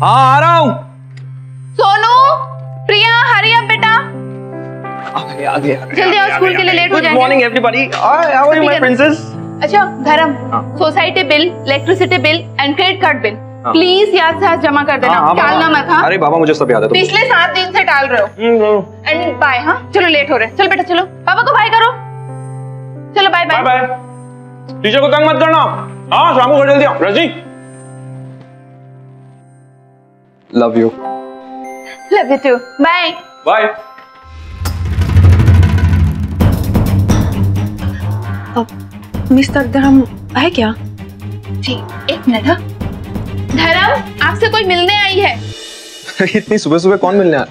हाँ आ रहा हूँ। सोनू, प्रिया, हरी अप बेटा। आगे जल्दी आओ, स्कूल के लिए लेट हो जाएंगे। Good morning everybody. How are you my princess? अच्छा Dharam, society bill, electricity bill and credit card bill please याद से आज जमा कर देना। टालना मत। हाँ अरे बाबा मुझे सब याद है। पिछले 7 दिन से टाल रहे हो। And bye. हाँ चलो लेट हो रहे। चलो बेटा चलो, पापा को बाय करो। चलो बाय बाय। बाय। टीचर को तंग मत करना। हाँ शाम को जल्दी आओ। Raji love you. Love you too. Bye bye. Mister Dharam है क्या? जी एक मिनट। हाँ धर्म, आपसे कोई मिलने आई है। इतनी सुबह सुबह कौन मिलने आया?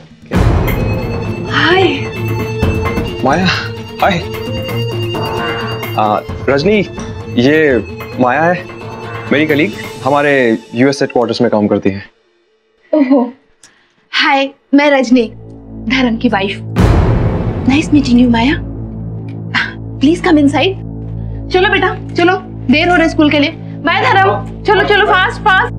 हाय माया। हाय रजनी, ये माया है मेरी कलीग, हमारे यूएस हेडक्वार्टर्स में काम करती है। ओहो हाय, मैं रजनी, धर्म की wife. Nice meeting you Maya. Please come inside. चलो बेटा चलो, देर हो रही स्कूल के लिए। बाय धर्म। चलो चलो फास्ट फास्ट।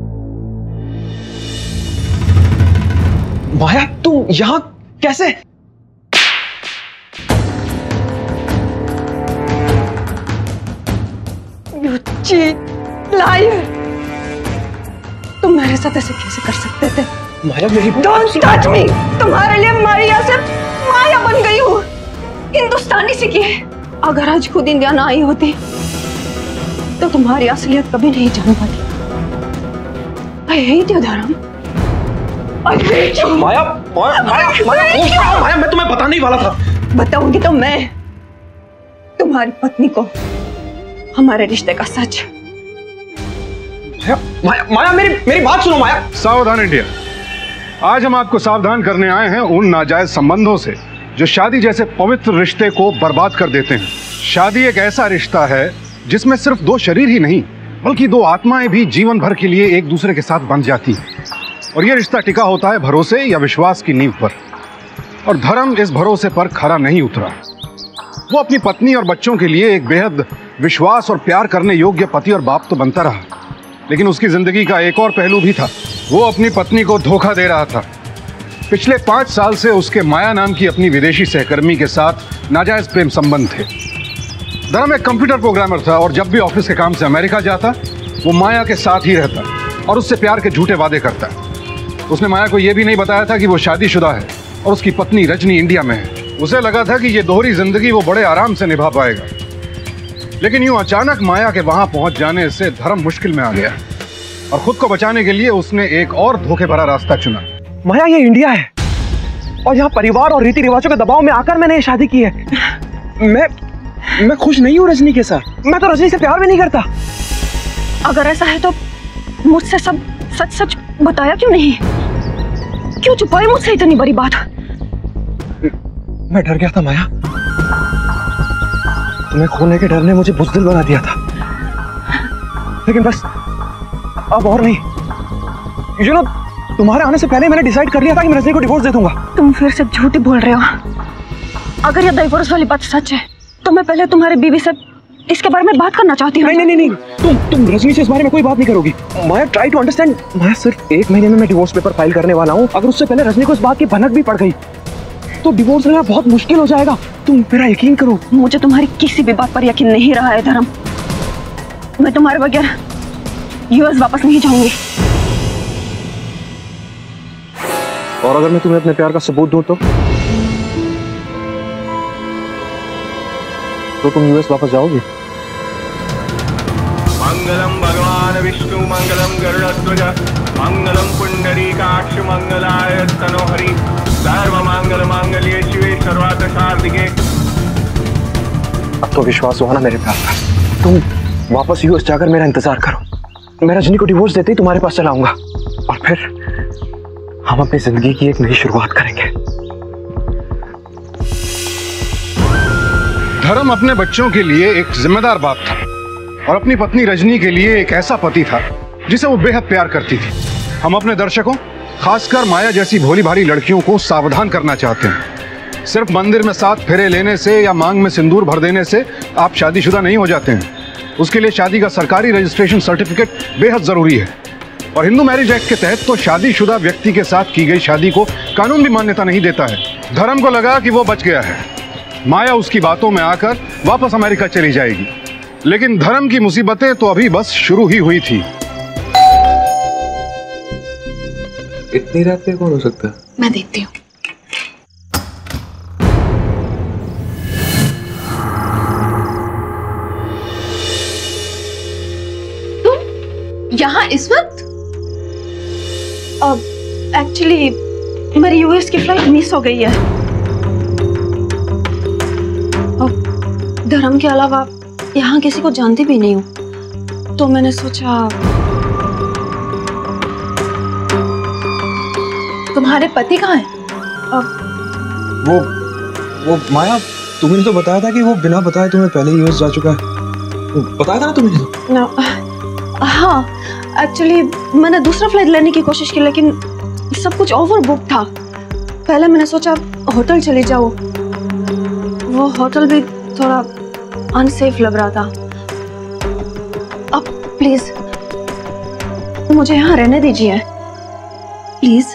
माया तुम यहाँ कैसे? You cheat liar. तुम मेरे साथ ऐसे कैसे कर सकते थे? माया मेरी डोंट टच मी। तुम्हारे लिए मारिया से माया बन गई हूँ। हिंदुस्तानी सीखी है। अगर आज खुद इंडिया ना आई होती तो तुम्हारी असलियत कभी नहीं जान पाती। I hate you धर्म। I hate you। माया माया माया माया माया मैं तुम्हें बताने ही वाला था। बताऊंगी तो मैं तुम्हारी पत्नी को हमारे रिश्ते का सच। माया माया माया मेरी बात सुनो माया। सावधान इंडिया, आज हम आपको सावधान करने आए हैं उन नाजायज संबंधों से जो शादी जैसे पवित्र रिश्ते को बर्बाद कर देते हैं। शादी एक ऐसा रिश्ता है जिसमें सिर्फ 2 शरीर ही नहीं बल्कि 2 आत्माएं भी जीवन भर के लिए एक दूसरे के साथ बंध जाती हैं। और यह रिश्ता टिका होता है भरोसे या विश्वास की नींव पर। और धर्म इस भरोसे पर खरा नहीं उतरा। वो अपनी पत्नी और बच्चों के लिए एक बेहद विश्वास और प्यार करने योग्य पति और बाप तो बनता रहा, लेकिन उसकी जिंदगी का एक और पहलू भी था। वो अपनी पत्नी को धोखा दे रहा था। पिछले 5 साल से उसके माया नाम की अपनी विदेशी सहकर्मी के साथ नाजायज प्रेम संबंध थे। धर्म एक कंप्यूटर प्रोग्रामर था और जब भी ऑफिस के काम से अमेरिका जाता वो माया के साथ ही रहता और उससे प्यार के झूठे वादे करता। उसने माया को यह भी नहीं बताया था कि वो शादीशुदा है और उसकी पत्नी रजनी इंडिया में है। उसे लगा था कि ये दोहरी जिंदगी वो बड़े आराम से निभा पाएगा, लेकिन यूं अचानक माया के वहां पहुंच जाने से धर्म मुश्किल में आ गया और खुद को बचाने के लिए उसने एक और धोखे भरा रास्ता चुना। माया ये इंडिया है और यहाँ परिवार और रीति रिवाजों के दबाव में आकर मैंने ये शादी की है। मैं खुश नहीं हूँ रजनी के साथ। मैं तो रजनी से प्यार भी नहीं करता। अगर ऐसा है तो मुझसे सब सच सच बताया क्यों नहीं? क्यों छुपाई मुझसे इतनी बड़ी बात? मैं डर गया था माया। तुम्हें खोने के डर ने मुझे बुज़दिल बना दिया था, लेकिन बस अब और नहीं। यू नो, तुम्हारे आने से पहले मैंने डिसाइड कर लिया था कि मैं रजनी को डिवोर्स दे दूंगा। तुम फिर से झूठ बोल रहे हो। अगर ये डिवोर्स वाली बात सच है तो मैं पहले तुम्हारी बीवी से इसके बारे में बात करना चाहती हूँ। नहीं, तुम रजनी से इस बारे में कोई बात नहीं करोगी। माया ट्राई टू अंडरस्टैंड। माया सिर्फ 1 महीने में मैं डिवोर्स पेपर फाइल करने वाला हूँ। अगर उससे पहले रजनी को इस बात की भनक भी पड़ गई तो डिवोर्स लेना बहुत मुश्किल हो जाएगा। तुम मेरा यकीन करो। मुझे तुम्हारी किसी भी बात पर यकीन नहीं रहा है धर्म। मैं तुम्हारे बगैर यूएस वापस नहीं जाऊंगी। और अगर मैं तुम्हें अपने प्यार का सबूत दूं तो तुम यूएस वापस जाओगी? मंगलम भगवान विष्णु मंगलम गरुड़ध्वज मंगलम पुंडरीकाक्ष मंगलाय तनोहरि सर्व मंगल मांगल्ये शिवे सर्वार्थ साधिके। अब तो विश्वास हुआ ना मेरे प्यार का। तुम वापस यूएस जाकर मेरा इंतजार करो। मैं रजनी को डिवोर्स देते ही तुम्हारे पास चला आऊंगा और फिर हम अपनी जिंदगी की एक नई शुरुआत करेंगे। धर्म अपने बच्चों के लिए एक जिम्मेदार बाप था और अपनी पत्नी रजनी के लिए एक ऐसा पति था जिसे वो बेहद प्यार करती थी। हम अपने दर्शकों, खासकर माया जैसी भोली भाली लड़कियों को सावधान करना चाहते हैं। सिर्फ मंदिर में 7 फेरे लेने से या मांग में सिंदूर भर देने से आप शादीशुदा नहीं हो जाते हैं। उसके लिए शादी का सरकारी रजिस्ट्रेशन सर्टिफिकेट बेहद जरूरी है। और हिंदू मैरिज एक्ट के तहत तो शादीशुदा व्यक्ति के साथ की गई शादी को कानून भी मान्यता नहीं देता है। धर्म को लगा कि वो बच गया है, माया उसकी बातों में आकर वापस अमेरिका चली जाएगी, लेकिन धर्म की मुसीबतें तो अभी बस शुरू ही हुई थी। इतनी रात पे कौन हो सकता है? मैं देखती हूँ। तुम यहाँ इस वक्त? एक्चुअली मेरी यूएस की फ्लाइट मिस हो गई है। धर्म के अलावा यहाँ किसी को जानती भी नहीं हूँ, तो मैंने सोचा। तुम्हारे पति कहाँ हैं? वो माया, तुमने तो बताया था कि वो बिना बताए तुम्हें पहले यूएस जा चुका है। बताया था ना तुमने? ना, हाँ, एक्चुअली मैंने दूसरा फ्लाइट लेने की कोशिश की, लेकिन सब कुछ ओवर बुक था। पहले मैंने सोचा होटल चली जाऊँ, वो होटल भी थोड़ा अनसेफ लग रहा था। अब प्लीज मुझे यहाँ रहने दीजिए, प्लीज।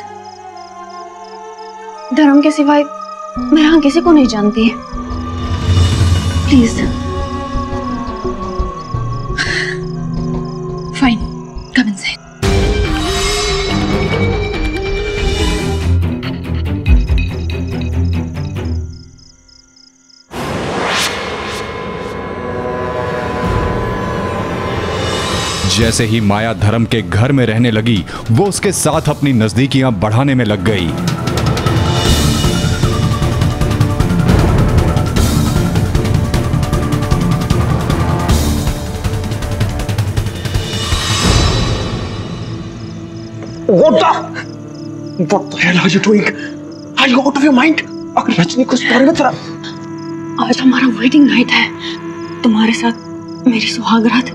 धर्म के सिवाय मैं यहाँ किसी को नहीं जानती, प्लीज। Fine, come inside. जैसे ही माया धर्म के घर में रहने लगी, वो उसके साथ अपनी नजदीकियां बढ़ाने में लग गई। What the hell are you doing? Are you out of your mind? अगर रजनी को इस बारे में थोड़ा। आज हमारा वेडिंग नाइट है, तुम्हारे साथ मेरी सुहाग रात,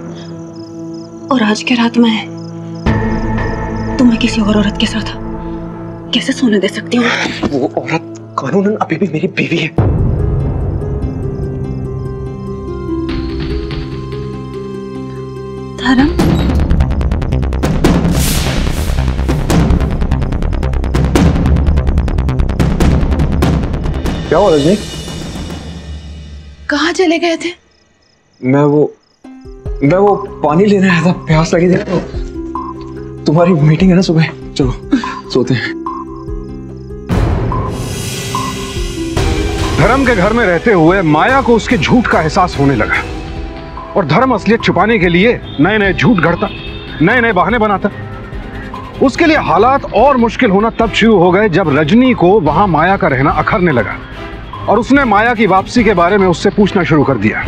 और आज के रात में तुम्हें किसी और औरत के साथ कैसे सोने दे सकती हूँ? वो औरत कानूनन अभी भी मेरी बीवी है। धर्म, क्या हुआ रजनी? कहाँ चले गए थे? मैं वो पानी लेने आया था, प्यास लगी थी। तुम्हारी मीटिंग है ना सुबह, चलो सोते हैं। धर्म के घर में रहते हुए माया को उसके झूठ का एहसास होने लगा, और धर्म असलियत छुपाने के लिए नए नए झूठ गढ़ता, नए नए बहाने बनाता। उसके लिए हालात और मुश्किल होना तब शुरू हो गए जब रजनी को वहां माया का रहना अखरने लगा, और उसने माया की वापसी के बारे में उससे पूछना शुरू कर दिया।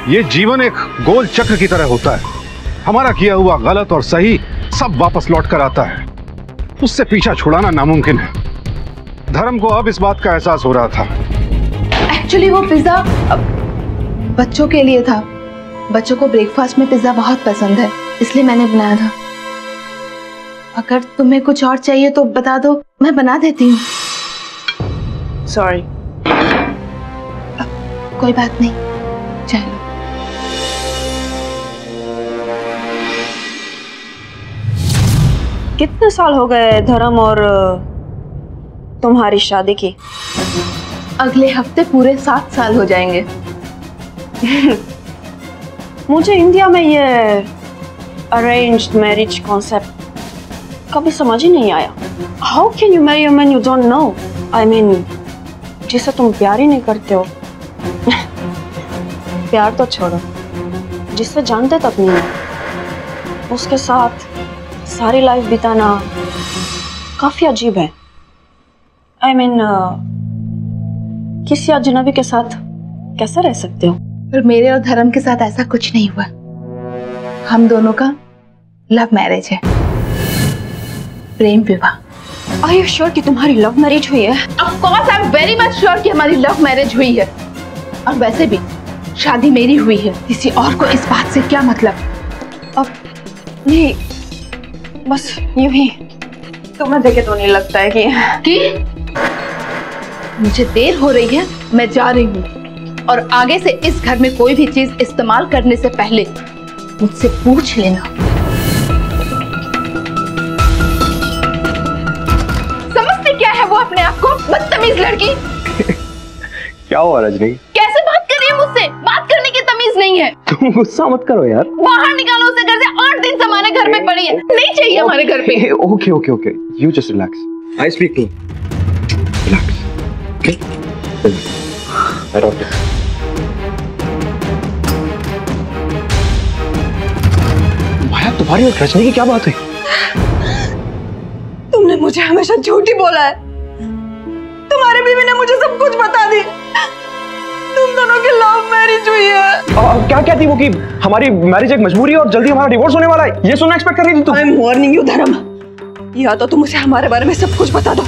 ये जीवन एक गोल चक्र की तरह होता है, हमारा किया हुआ गलत और सही सब वापस लौट कर आता है, उससे पीछा छुड़ाना नामुमकिन है। धर्म को अब इस बात का एहसास हो रहा था। एक्चुअली वो पिज्जा बच्चों के लिए था। बच्चों को ब्रेकफास्ट में पिज्जा बहुत पसंद है, इसलिए मैंने बनाया था। अगर तुम्हें कुछ और चाहिए तो बता दो, मैं बना देती हूँ। सॉरी। कोई बात नहीं, चलो। कितने साल हो गए धर्म और तुम्हारी शादी की? अगले हफ्ते पूरे 7 साल हो जाएंगे। मुझे इंडिया में ये अरेंज्ड मैरिज कॉन्सेप्ट कभी समझ ही नहीं आया। How can you marry a man you don't know? I mean, जिसे तुम प्यार ही नहीं करते हो। प्यार तो छोड़ो, जिससे जानते तक नहीं हो, उसके साथ सारी लाइफ बिताना काफी अजीब है। आई मीन, किसी अजनबी के साथ कैसे रह सकते हो? पर मेरे और धर्म के साथ ऐसा कुछ नहीं हुआ। हम दोनों का लव मैरिज है, प्रेम विवाह। आर यू श्योर कि तुम्हारी लव मैरिज हुई है? Of course I am very much sure कि हमारी लव मैरिज हुई है। और वैसे भी शादी मेरी हुई है, किसी और को इस बात से क्या मतलब? अब नहीं, बस यूं ही। तुम्हें देखे तो नहीं लगता है कि मुझे देर हो रही है, मैं जा रही हूँ। और आगे से इस घर में कोई भी चीज इस्तेमाल करने से पहले मुझसे पूछ लेना। समझते क्या है वो अपने आप को? बदतमीज लड़की। क्या हुआ रजनी? कैसे बात कर रही है मुझसे? बात करने की तमीज नहीं है। तुम गुस्सा मत करो यार। बाहर निकालो उसे घर से। 8 दिन से हमारे घर में पड़ी है, नहीं चाहिए हमारे घर पे। Okay okay okay, you just relax, I speak to relax, okay? I don't. Maya, तुम्हारी और रजनी की क्या बात है? तुमने मुझे हमेशा झूठी बोला है। तुम्हारी बीवी ने मुझे सब कुछ बता दी। तुम दोनों की लव मैरिज हुई है। क्या कहती वो कि हमारी मैरिज एक मजबूरी है और जल्दी हमारा डिवोर्स होने वाला है, ये सुनना एक्सपेक्ट कर रही थी तुम? आई एम वार्निंग यू धर्म, या तो तुम उसे हमारे बारे में सब कुछ बता दो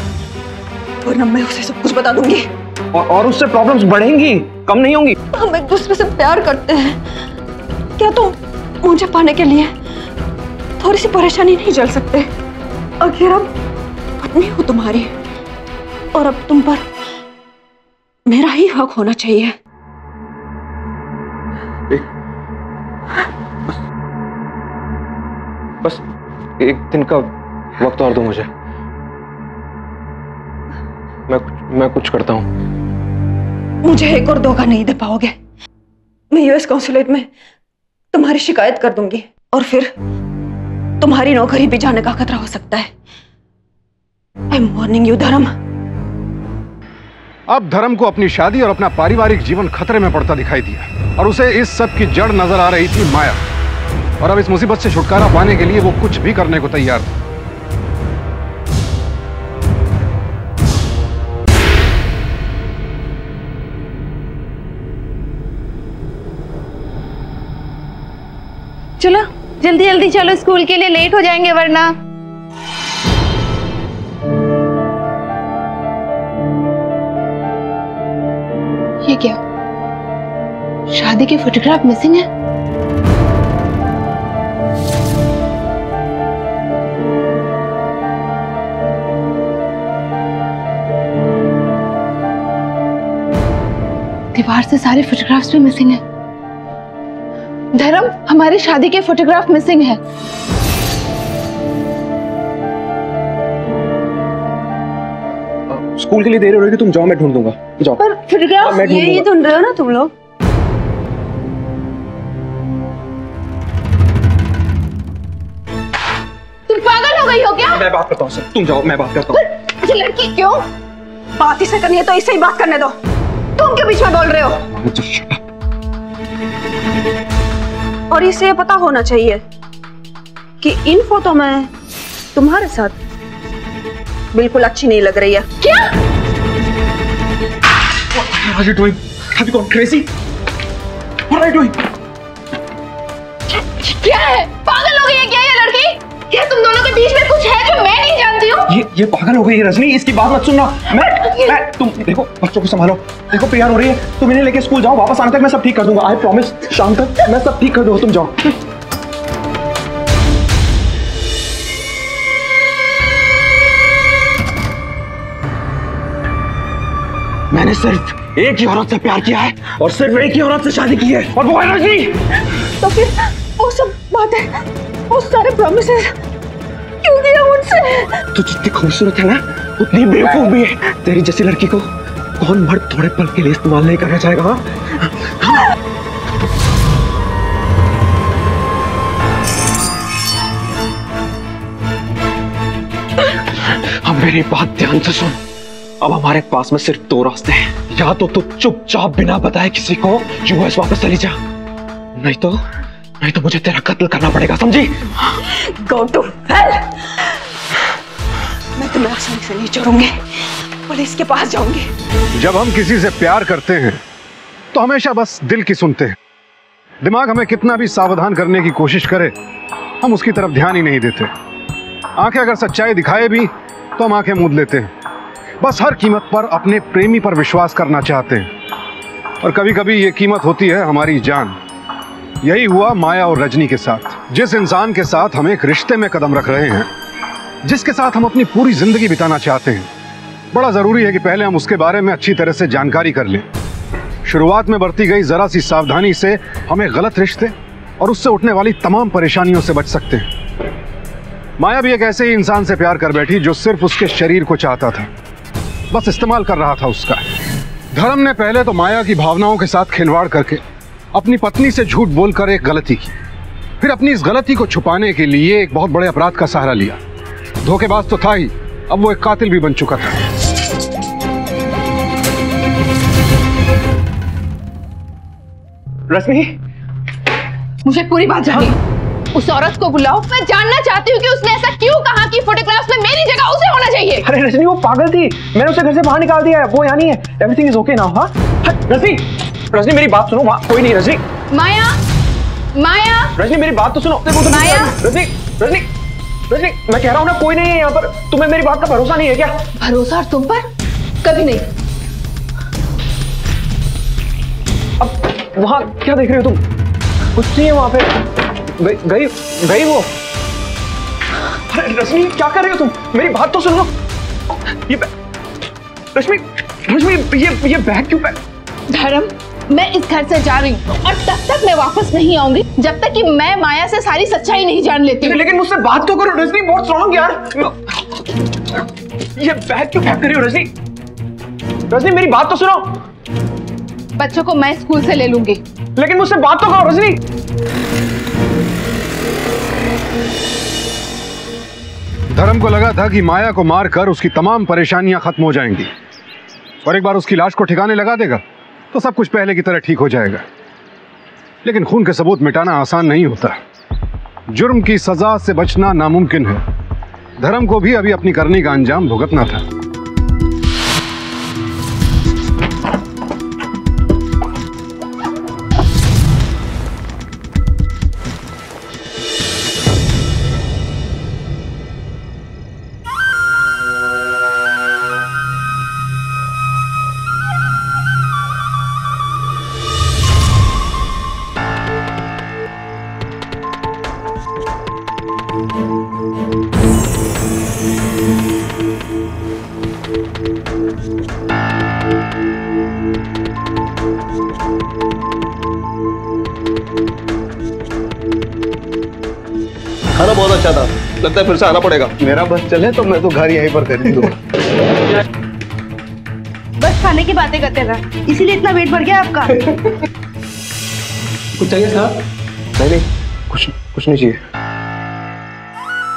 वरना मैं उसे सब कुछ बता दूंगी। और उससे प्रॉब्लम्स बढ़ेंगी, कम नहीं होंगी। हम एक दूसरे से प्यार करते हैं, क्या तुम मुझे पाने के लिए थोड़ी सी परेशानी नहीं झेल सकते? आखिर अब पत्नी हो तुम्हारी और अब तुम पर मेरा ही हक होना चाहिए। बस एक दिन का वक्त और दो मुझे, मैं कुछ करता हूं। मुझे एक और धोखा नहीं दे पाओगे। मैं यूएस कॉन्सुलेट में तुम्हारी शिकायत कर दूंगी और फिर तुम्हारी नौकरी भी जाने का खतरा हो सकता है। आई एम वार्निंग यू धर्म। अब धर्म को अपनी शादी और अपना पारिवारिक जीवन खतरे में पड़ता दिखाई दिया और उसे इस सब की जड़ नजर आ रही थी माया, और अब इस मुसीबत से छुटकारा पाने के लिए वो कुछ भी करने को तैयार था। चलो जल्दी जल्दी चलो, स्कूल के लिए लेट हो जाएंगे वरना। ये क्या? शादी के फोटोग्राफ मिसिंग है। दीवार से सारे फोटोग्राफ्स भी मिसिंग है। धर्म, हमारी शादी के फोटोग्राफ मिसिंग है। स्कूल के लिए देर हो रही है, तुम जाओ, मैं ढूंढ दूंगा, जाओ। पर फोटोग्राफ यही ढूंढ रहे हो ना तुम लोग? तुम पागल हो गई हो क्या? मैं बात करता हूँ सर, तुम जाओ, मैं बात करता हूँ। ये लड़की क्यों? बात ही से करनी है तो इससे ही बात करने दो। तुम क्यों बीच में बोल रहे हो? और इसे ये पता होना चाहिए कि इन फोटो में तुम्हारे साथ बिल्कुल अच्छी नहीं लग रही है। क्या? What are you doing? Have you gone crazy? What are you doing? क्या है? पागल हो गई है क्या ये लड़की? क्या तुम दोनों के बीच में कुछ है जो मैं नहीं जानती हूँ? ये पागल हो गई है रजनी, इसकी बात मत सुनना। मैं तुम देखो, बच्चों को संभालो। देखो प्रिया हो रही है, तुम इन्हें लेके स्कूल जाओ, वापस आने तक मैं सब ठीक कर दूंगा। आई प्रॉमिस, शाम तक मैं सब ठीक कर दूंगा, तुम जाओ। मैंने सिर्फ एक ही औरत से प्यार किया है और सिर्फ एक ही औरत से शादी की है, और वो है रजनी। तो फिर वो सब बातें, वो सारे प्रॉमिसेस क्यों किया मुझसे? तू जितनी खूबसूरत है ना, उतनी बेवकूफ भी है। तेरी जैसी लड़की को कौन मर्द थोड़े पल के लिए इस्तेमाल नहीं करना चाहेगा? हाँ? अब मेरी बात ध्यान से सुन। अब हमारे पास में सिर्फ 2 रास्ते हैं। या तो तू चुपचाप बिना बताए किसी को यूएस वापस चली जा, नहीं तो मुझे तेरा कत्ल करना पड़ेगा, समझी? Go to hell! मैं तुम्हें आसानी से नहीं छोड़ूंगी, पुलिस के पास जाऊंगी। जब हम किसी से प्यार करते हैं तो हमेशा बस दिल की सुनते हैं। दिमाग हमें कितना भी सावधान करने की कोशिश करे, हम उसकी तरफ ध्यान ही नहीं देते। आंखें अगर सच्चाई दिखाए भी तो हम आंखें मूंद लेते हैं। बस हर कीमत पर अपने प्रेमी पर विश्वास करना चाहते हैं, और कभी कभी ये कीमत होती है हमारी जान। यही हुआ माया और रजनी के साथ। जिस इंसान के साथ हम एक रिश्ते में कदम रख रहे हैं, जिसके साथ हम अपनी पूरी जिंदगी बिताना चाहते हैं, बड़ा जरूरी है कि पहले हम उसके बारे में अच्छी तरह से जानकारी कर लें। शुरुआत में बरती गई जरा सी सावधानी से हमें गलत रिश्ते और उससे उठने वाली तमाम परेशानियों से बच सकते हैं। माया भी एक ऐसे ही इंसान से प्यार कर बैठी जो सिर्फ उसके शरीर को चाहता था, बस इस्तेमाल कर रहा था उसका। धर्म ने पहले तो माया की भावनाओं के साथ खिलवाड़ करके अपनी पत्नी से झूठ बोलकर एक गलती की, फिर अपनी इस गलती को छुपाने के लिए एक बहुत बड़े अपराध का सहारा लिया। धोखेबाज तो था ही, अब वो एक कातिल भी बन चुका था। रश्मि, मुझे पूरी बात जाननी। उस औरत को बुलाओ, मैं जानना चाहती हूँ कि उसने ऐसा क्यों कहा कि फोटोग्राफ्स में मेरी जगह उसे होना चाहिए। अरे रश्मि, वो पागल थी, मैंने उसे घर से बाहर निकाल दिया है, वो यहाँ नहीं है। Everything is okay now. हाँ रश्मि, रश्मि मेरी बात सुनो, वहाँ कोई नहीं। रश्मि, माया, माया, रश्मि मेरी बात तो सुनो। माया, रश्मि, रश्मि, रश्मि, मैं कह रहा हूँ ना, कोई नहीं है यहाँ पर। तुम्हें मेरी बात का भरोसा नहीं है क्या? भरोसा और तुम पर कभी नहीं। अब वहाँ क्या देख रहे हो तुम? कुछ नहीं है वहाँ पे। गई वो। अरे रश्मि, क्या कर रहे हो तुम? मेरी बात तो सुनो। ये रश्मि, रश्मि, ये बैग क्यों धर्म, मैं इस घर से जा रही हूँ और तब तक मैं वापस नहीं आऊंगी जब तक कि मैं माया से सारी सच्चाई नहीं जान लेती हूँ। लेकिन मुझसे बात तो करो रश्मि, बहुत स्ट्रांग यार। ये बैग क्यों पैक कर रही हो रश्मि? रश्मि मेरी बात तो सुनो। बच्चों को मैं स्कूल से ले लूंगी। लेकिन मुझसे बात तो करो रश्मि। धर्म को लगा था कि माया को मारकर उसकी तमाम परेशानियां खत्म हो जाएंगी और एक बार उसकी लाश को ठिकाने लगा देगा तो सब कुछ पहले की तरह ठीक हो जाएगा। लेकिन खून के सबूत मिटाना आसान नहीं होता। जुर्म की सजा से बचना नामुमकिन है। धर्म को भी अभी अपनी करनी का अंजाम भुगतना था। खाना बहुत अच्छा था, लगता है फिर से आना पड़ेगा। मेरा बस चले तो मैं तो घर यहीं पर खरीद लूंगा। बस खाने की बातें करते रहा, इसीलिए इतना वेट बढ़ गया आपका। कुछ चाहिए साहब? नहीं, कुछ नहीं चाहिए।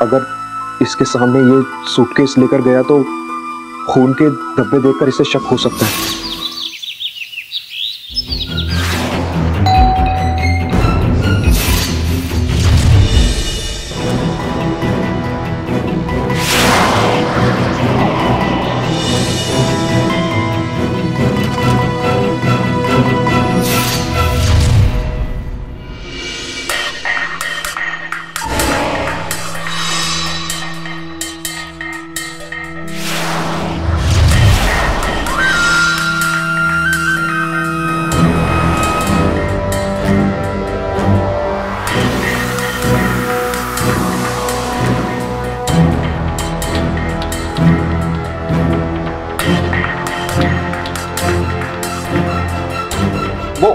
अगर इसके सामने ये सूटकेस लेकर गया तो खून के धब्बे देखकर इसे शक हो सकता है।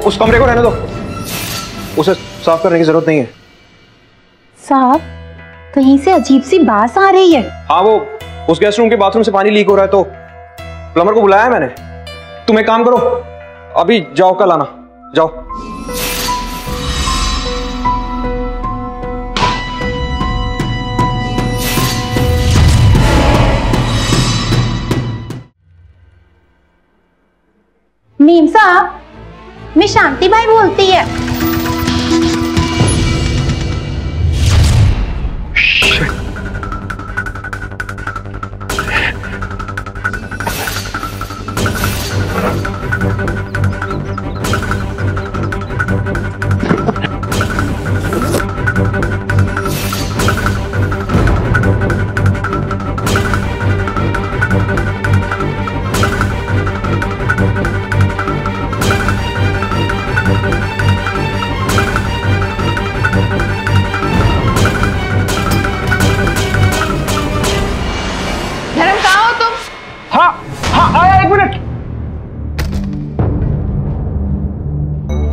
उस कमरे को रहने दो, उसे साफ करने की जरूरत नहीं है। साहब, कहीं से अजीब सी बात आ रही है। हाँ, वो उस गेस्ट रूम के बाथरूम से पानी लीक हो रहा है तो प्लम्बर को बुलाया है मैंने। तुम एक काम करो, अभी जाओ, कल आना। जाओ। मीम साहब, मैं शांति भाई बोलती है।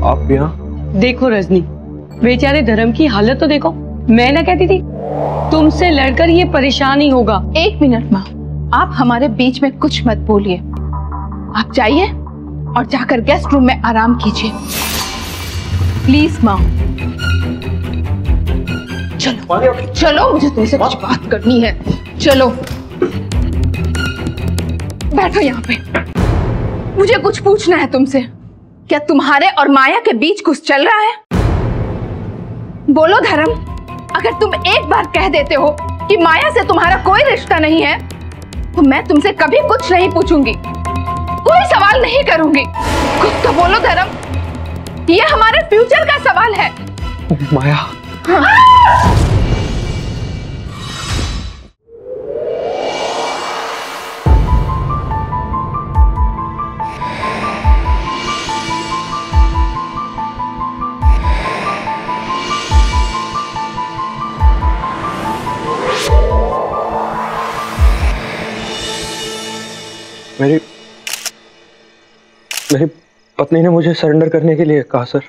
आप यहाँ? देखो रजनी, बेचारे धर्म की हालत तो देखो। मैं ना कहती थी तुमसे लड़कर ये परेशान ही होगा। 1 मिनट माँ, आप हमारे बीच में कुछ मत बोलिए। आप जाइए और जाकर गेस्ट रूम में आराम कीजिए प्लीज माँ। चलो चलो, मुझे तुमसे कुछ बात करनी है। चलो बैठो यहाँ पे। मुझे कुछ पूछना है तुमसे। क्या तुम्हारे और माया के बीच कुछ चल रहा है? बोलो धर्म। अगर तुम एक बार कह देते हो कि माया से तुम्हारा कोई रिश्ता नहीं है तो मैं तुमसे कभी कुछ नहीं पूछूंगी, कोई सवाल नहीं करूंगी। कुछ तो बोलो धर्म, ये हमारे फ्यूचर का सवाल है। माया, हाँ? मेरी पत्नी ने मुझे सरेंडर करने के लिए कहा सर।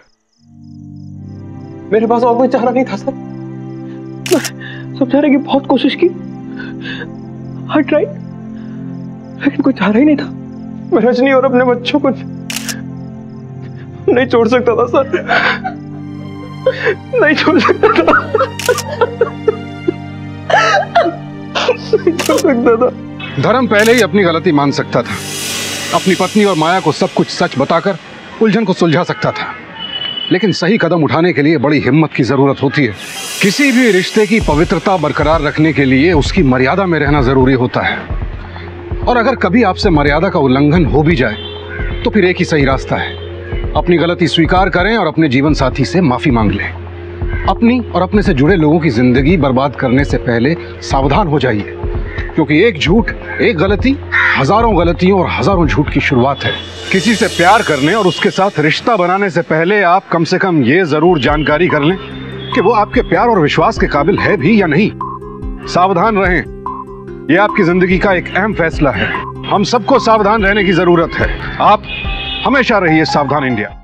मेरे पास और कोई चारा नहीं था सर। मैं समझाने की बहुत कोशिश की, I tried, लेकिन कोई चारा ही नहीं था। मैं रजनी और अपने बच्चों को नहीं छोड़ सकता था सर, नहीं छोड़ सकता था, नहीं छोड़ सकता था। धर्म पहले ही अपनी गलती मान सकता था। अपनी पत्नी और माया को सब कुछ सच बताकर उलझन को सुलझा सकता था, लेकिन सही कदम उठाने के लिए बड़ी हिम्मत की जरूरत होती है। किसी भी रिश्ते की पवित्रता बरकरार रखने के लिए उसकी मर्यादा में रहना जरूरी होता है, और अगर कभी आपसे मर्यादा का उल्लंघन हो भी जाए तो फिर एक ही सही रास्ता है, अपनी गलती स्वीकार करें और अपने जीवन साथी से माफी मांग लें। अपनी और अपने से जुड़े लोगों की जिंदगी बर्बाद करने से पहले सावधान हो जाइए, क्योंकि एक झूठ, एक गलती हजारों गलतियों और हजारों झूठ की शुरुआत है। किसी से प्यार करने और उसके साथ रिश्ता बनाने से पहले आप कम से कम ये जरूर जानकारी कर लें कि वो आपके प्यार और विश्वास के काबिल है भी या नहीं। सावधान रहें, ये आपकी जिंदगी का एक अहम फैसला है। हम सबको सावधान रहने की जरूरत है। आप हमेशा रहिए सावधान इंडिया।